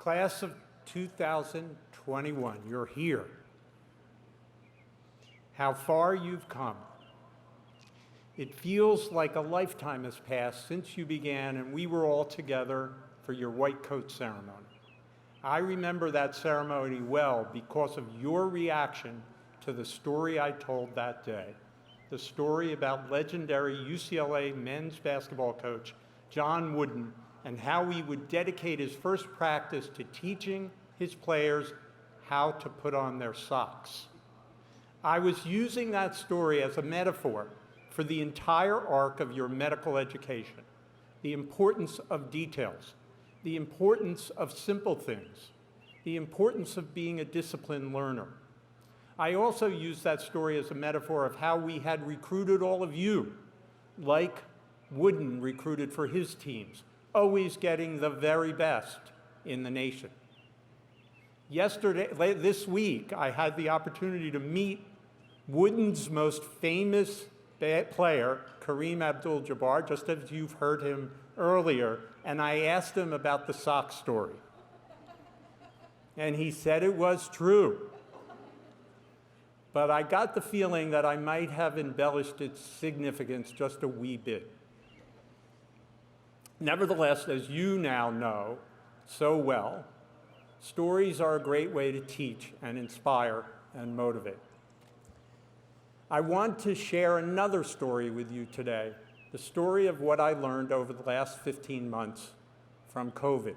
Class of 2021, you're here. How far you've come. It feels like a lifetime has passed since you began and we were all together for your white coat ceremony. I remember that ceremony well because of your reaction to the story I told that day. The story about legendary UCLA men's basketball coach John Wooden and how he would dedicate his first practice to teaching his players how to put on their socks. I was using that story as a metaphor for the entire arc of your medical education, the importance of details, the importance of simple things, the importance of being a disciplined learner. I also used that story as a metaphor of how we had recruited all of you, like Wooden recruited for his teams, always getting the very best in the nation. This week, I had the opportunity to meet Wooden's most famous player, Kareem Abdul-Jabbar, just as you've heard him earlier, and I asked him about the sock story. And he said it was true. But I got the feeling that I might have embellished its significance just a wee bit. Nevertheless, as you now know so well, stories are a great way to teach and inspire and motivate. I want to share another story with you today, the story of what I learned over the last 15 months from COVID.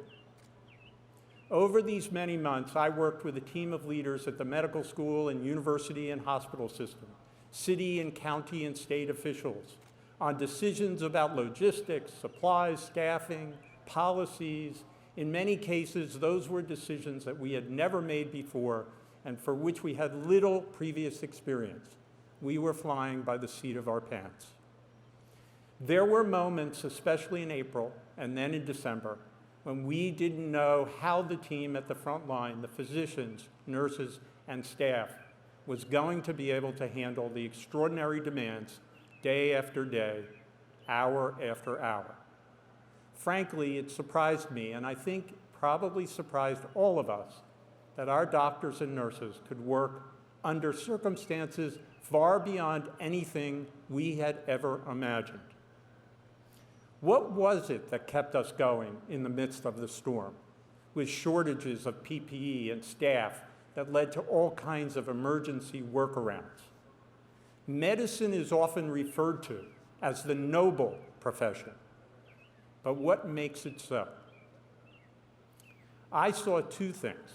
Over these many months, I worked with a team of leaders at the medical school and university and hospital system, city and county and state officials, on decisions about logistics, supplies, staffing, policies. In many cases, those were decisions that we had never made before and for which we had little previous experience. We were flying by the seat of our pants. There were moments, especially in April and then in December, when we didn't know how the team at the front line, the physicians, nurses, and staff, was going to be able to handle the extraordinary demands day after day, hour after hour. Frankly, it surprised me, and I think probably surprised all of us, that our doctors and nurses could work under circumstances far beyond anything we had ever imagined. What was it that kept us going in the midst of the storm, with shortages of PPE and staff that led to all kinds of emergency workarounds? Medicine is often referred to as the noble profession, but what makes it so? I saw two things,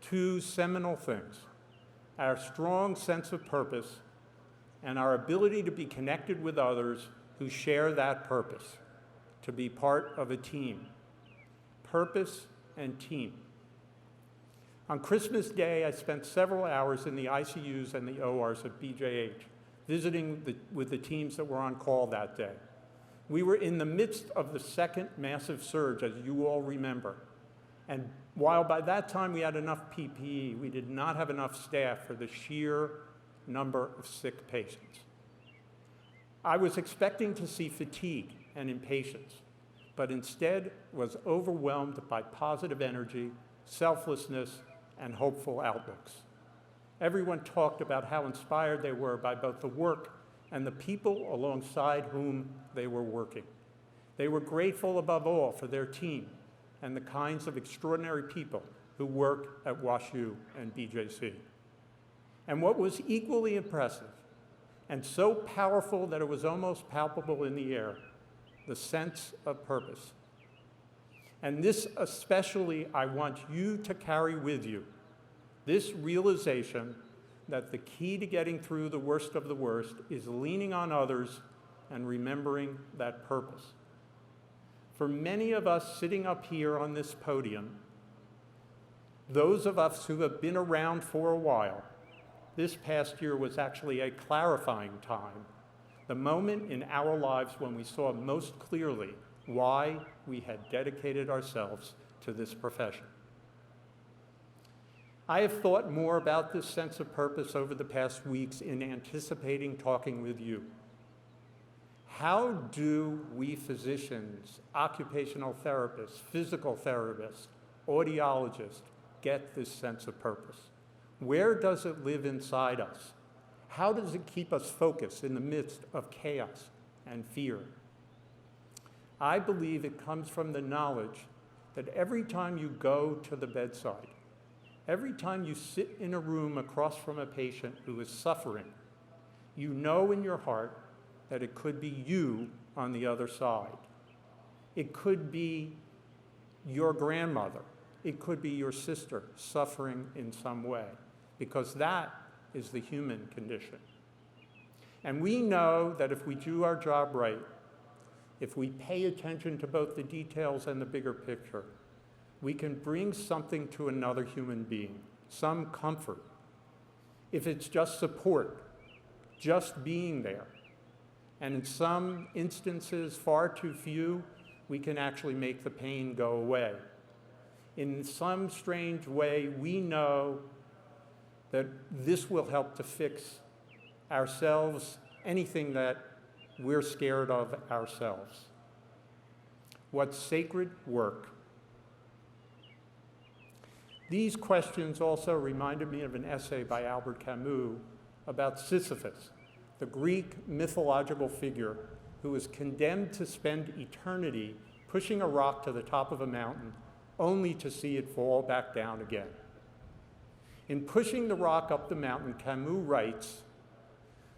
two seminal things: our strong sense of purpose and our ability to be connected with others who share that purpose, to be part of a team. Purpose and team. On Christmas Day, I spent several hours in the ICUs and the ORs at BJH, visiting with the teams that were on call that day. We were in the midst of the second massive surge, as you all remember. And while by that time we had enough PPE, we did not have enough staff for the sheer number of sick patients. I was expecting to see fatigue and impatience, but instead was overwhelmed by positive energy, selflessness, and hopeful outlooks. Everyone talked about how inspired they were by both the work and the people alongside whom they were working. They were grateful above all for their team and the kinds of extraordinary people who work at WashU and BJC. And what was equally impressive, and so powerful that it was almost palpable in the air, the sense of purpose. And this especially I want you to carry with you, this realization that the key to getting through the worst of the worst is leaning on others and remembering that purpose. For many of us sitting up here on this podium, those of us who have been around for a while, this past year was actually a clarifying time, the moment in our lives when we saw most clearly why we had dedicated ourselves to this profession. I have thought more about this sense of purpose over the past weeks in anticipating talking with you. How do we physicians, occupational therapists, physical therapists, audiologists get this sense of purpose? Where does it live inside us? How does it keep us focused in the midst of chaos and fear? I believe it comes from the knowledge that every time you go to the bedside, every time you sit in a room across from a patient who is suffering, you know in your heart that it could be you on the other side. It could be your grandmother. It could be your sister suffering in some way, because that is the human condition. And we know that if we do our job right, if we pay attention to both the details and the bigger picture, we can bring something to another human being, some comfort. If it's just support, just being there. And in some instances, far too few, we can actually make the pain go away. In some strange way, we know that this will help to fix ourselves, anything that we're scared of ourselves. What's sacred work? These questions also reminded me of an essay by Albert Camus about Sisyphus, the Greek mythological figure who was condemned to spend eternity pushing a rock to the top of a mountain only to see it fall back down again. In pushing the rock up the mountain, Camus writes,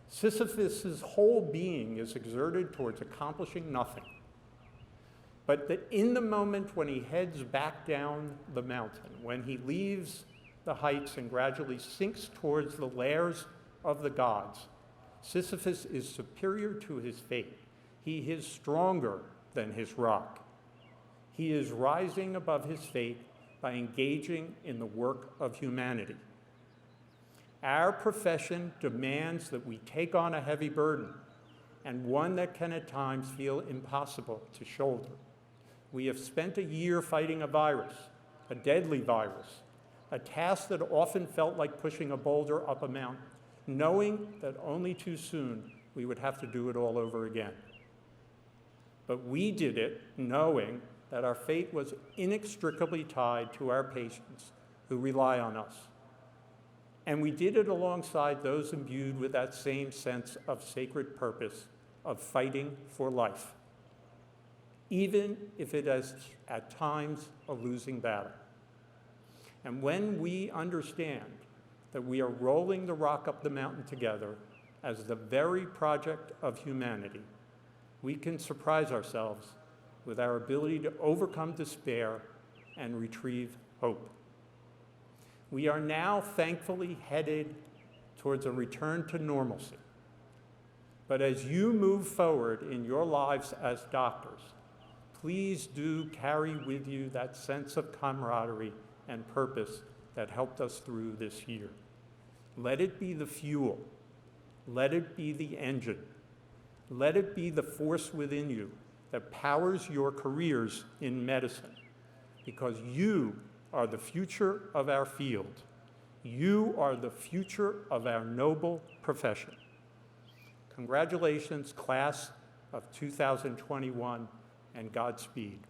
Sisyphus's whole being is exerted towards accomplishing nothing, but that in the moment when he heads back down the mountain, when he leaves the heights and gradually sinks towards the lairs of the gods, Sisyphus is superior to his fate. He is stronger than his rock. He is rising above his fate by engaging in the work of humanity. Our profession demands that we take on a heavy burden, and one that can at times feel impossible to shoulder. We have spent a year fighting a virus, a deadly virus, a task that often felt like pushing a boulder up a mountain, knowing that only too soon we would have to do it all over again. But we did it knowing that our fate was inextricably tied to our patients who rely on us. And we did it alongside those imbued with that same sense of sacred purpose of fighting for life, even if it is at times a losing battle. And when we understand that we are rolling the rock up the mountain together as the very project of humanity, we can surprise ourselves with our ability to overcome despair and retrieve hope. We are now thankfully headed towards a return to normalcy. But as you move forward in your lives as doctors, please do carry with you that sense of camaraderie and purpose that helped us through this year. Let it be the fuel. Let it be the engine. Let it be the force within you that powers your careers in medicine, because you are the future of our field. You are the future of our noble profession. Congratulations, class of 2021, and Godspeed.